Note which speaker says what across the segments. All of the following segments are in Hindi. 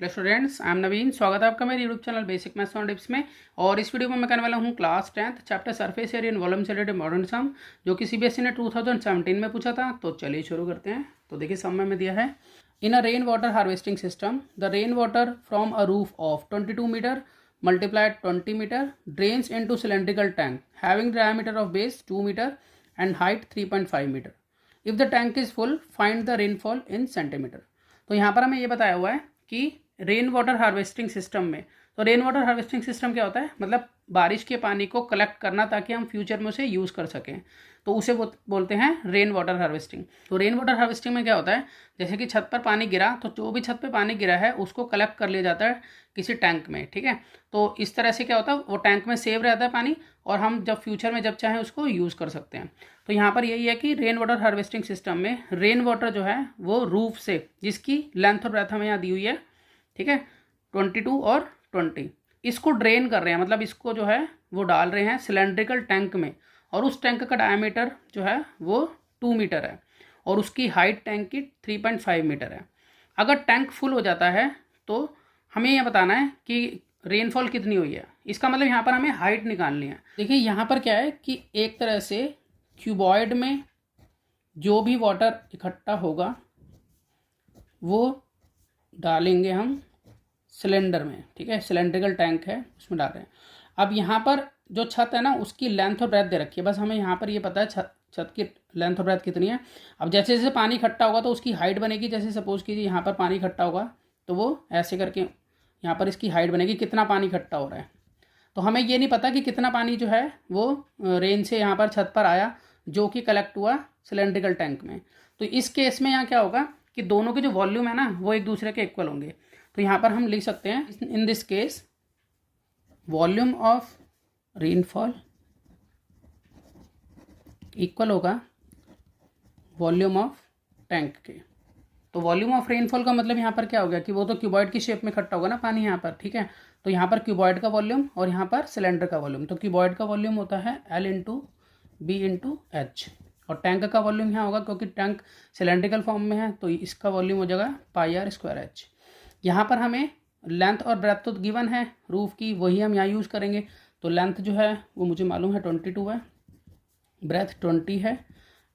Speaker 1: हेलो स्टूडेंट्स, आई एम नवीन। स्वागत है आपका मेरे यूट्यूब चैनल बेसिक मैथ्स और टिप्स में। और इस वीडियो में मैं करने वाला हूँ class 10th chapter surface area and volume से रिलेटेड मॉडर्न सम, जो कि सीबीएसई ने 2017 में पूछा था। तो चलिए शुरू करते हैं। तो देखिए सम में दिया है, in a rain water harvesting system the rain water from a roof of 22 meter multiplied 20 meter drains into cylindrical tank having diameter of base 2 meter and height 3.5 meter. If the tank is full, find the rainfall in centimeter. तो यहाँ पर हमें ये बताया हुआ है कि रेन वाटर हार्वेस्टिंग सिस्टम में, तो रेन वाटर हार्वेस्टिंग सिस्टम क्या होता है, मतलब बारिश के पानी को कलेक्ट करना ताकि हम फ्यूचर में उसे यूज़ कर सकें, तो उसे बोलते हैं रेन वाटर हार्वेस्टिंग। तो रेन वाटर हार्वेस्टिंग में क्या होता है, जैसे कि छत पर पानी गिरा तो जो भी छत पे पानी गिरा है उसको कलेक्ट कर लिया जाता है किसी टैंक में, ठीक है। तो इस तरह से क्या होता है, वो टैंक में सेव रहता है पानी और हम जब फ्यूचर में जब चाहें उसको यूज़ कर सकते हैं। तो यहाँ पर यही है कि रेन वाटर हार्वेस्टिंग सिस्टम में रेन वाटर जो है वो रूफ से, जिसकी लेंथ और ब्रेथ हमें यहाँ दी हुई है, ठीक है, 22 और 20, इसको ड्रेन कर रहे हैं, मतलब इसको जो है वो डाल रहे हैं सिलेंड्रिकल टैंक में, और उस टैंक का डायमीटर जो है वो 2 मीटर है और उसकी हाइट टैंक की 3.5 मीटर है। अगर टैंक फुल हो जाता है तो हमें यह बताना है कि रेनफॉल कितनी हुई है। इसका मतलब यहाँ पर हमें हाइट निकालनी है। देखिए यहाँ पर क्या है कि एक तरह से क्यूबॉइड में जो भी वाटर इकट्ठा होगा वो डालेंगे हम सिलेंडर में, ठीक है, सिलेंड्रिकल टैंक है उसमें डाल रहे हैं। अब यहाँ पर जो छत है ना उसकी लेंथ और ब्रेथ दे रखी है, बस हमें यहाँ पर ये पता है छत की लेंथ और ब्रेथ कितनी है। अब जैसे जैसे पानी इकट्ठा होगा तो उसकी हाइट बनेगी। जैसे सपोज कीजिए यहाँ पर पानी इकट्ठा होगा तो वो ऐसे करके यहाँ पर इसकी हाइट बनेगी, कितना पानी इकट्ठा हो रहा है। तो हमें ये नहीं पता कि कितना पानी जो है वो रेन से यहाँ पर छत पर आया, जो कि कलेक्ट हुआ सिलेंड्रिकल टैंक में। तो इस केस में यहाँ क्या होगा कि दोनों के जो वॉल्यूम है ना वो एक दूसरे के इक्वल होंगे। तो यहाँ पर हम लिख सकते हैं, in this case volume of rainfall equal होगा वॉल्यूम ऑफ टैंक के। तो वॉल्यूम ऑफ रेनफॉल का मतलब यहाँ पर क्या हो गया कि वो तो क्यूबॉइड की शेप में इकट्ठा होगा ना पानी यहाँ पर, ठीक है। तो यहाँ पर क्यूबॉइड का वॉल्यूम और यहाँ पर सिलेंडर का वॉल्यूम। तो क्यूबॉइड का वॉल्यूम होता है L into B into H, और टैंक का वॉल्यूम यहाँ होगा क्योंकि टैंक सिलेंड्रिकल फॉर्म में है तो इसका वॉल्यूम हो जाएगा पाई आर स्क्वायर एच। यहाँ पर हमें लेंथ और ब्रेथ तो गिवन है रूफ की, वही हम यहाँ यूज़ करेंगे। तो लेंथ जो है वो मुझे मालूम है 22 है, ब्रेथ 20 है,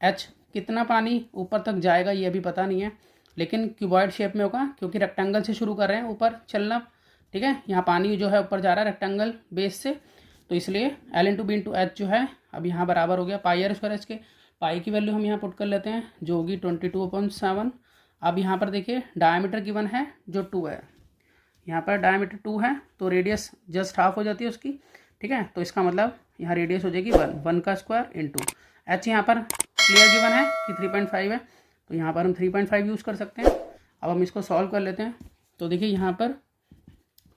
Speaker 1: एच कितना पानी ऊपर तक जाएगा ये अभी पता नहीं है, लेकिन क्यूबॉइड शेप में होगा क्योंकि रेक्टेंगल से शुरू कर रहे हैं ऊपर चलना, ठीक है। यहाँ पानी जो है ऊपर जा रहा है रेक्टेंगल बेस से, तो इसलिए L into B into H जो है अब यहाँ बराबर हो गया पाई आर स्क्वायर एच के। पाई की वैल्यू हम यहाँ पुट कर लेते हैं जो होगी 22/7। अब यहाँ पर देखिए डायमीटर गिवन है जो 2 है, यहाँ पर डायमीटर 2 है तो रेडियस जस्ट हाफ हो जाती है उसकी, ठीक है। तो इसका मतलब यहाँ रेडियस हो जाएगी 1 का स्क्वायर इंटू एच, यहाँ पर क्लियर गिवन है कि 3.5 है तो यहाँ पर हम 3.5 यूज़ कर सकते हैं। अब हम इसको सॉल्व कर लेते हैं। तो देखिए यहाँ पर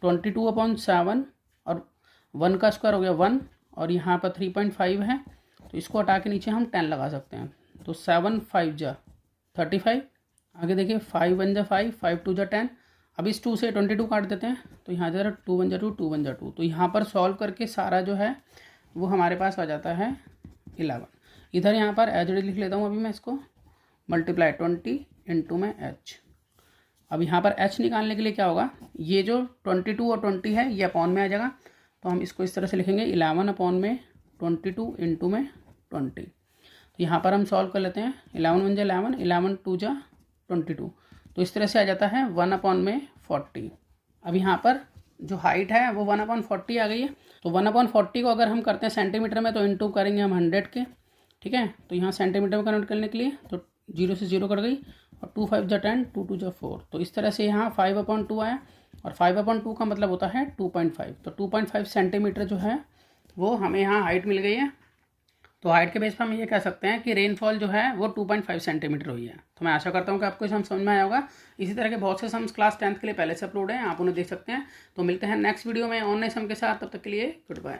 Speaker 1: 22/7 और 1 का स्क्वायर हो गया 1 और यहाँ पर 3.5 है तो इसको हटा के नीचे हम 10 लगा सकते हैं। तो 7 5 जा 35, आगे देखिए 5 1 जा 5, 5 2 जा 10। अब इस 2 से 22 काट देते हैं तो यहाँ जरा 2 1 जा 2, 2 1 जा 2। तो यहाँ पर सॉल्व करके सारा जो है वो हमारे पास आ जाता है 11। इधर यहाँ पर एच लिख लेता हूँ अभी मैं इसको, मल्टीप्लाई 20 इंटू में एच। अब यहाँ पर एच निकालने के लिए क्या होगा, ये जो 22 और 20 है ये अपॉन में आ जाएगा, तो हम इसको इस तरह से लिखेंगे 11 अपॉन में 22 इंटू में 20। तो यहाँ पर हम सॉल्व कर लेते हैं, 11 1 जा 11, 11 2 जा 22, तो इस तरह से आ जाता है 1 अपॉन में 40। अब यहाँ पर जो हाइट है वो 1/40 आ गई है। तो 1/40 को अगर हम करते हैं सेंटीमीटर में तो इंटू करेंगे हम 100 के, ठीक है। तो यहाँ सेंटीमीटर में कन्वर्ट करने के लिए तो 0 से 0 कट गई और 2 5 जा 10, 2 2 जा 4। तो इस तरह से यहाँ 5/2 आया और 5/2 का मतलब होता है 2.5। तो 2.5 सेंटीमीटर जो है वो हमें यहाँ हाइट मिल गई है। तो हाइट के बेस पर हम ये कह सकते हैं कि रेनफॉल जो है वो 2.5 सेंटीमीटर हुई है। तो मैं आशा करता हूँ कि आपको सम समझ में आया होगा। इसी तरह के बहुत से सम्स क्लास 10th के लिए पहले से अपलोड हैं, आप उन्हें देख सकते हैं। तो मिलते हैं नेक्स्ट वीडियो में ऑनलाइन सम के साथ, तब तक के लिए गुड बाय।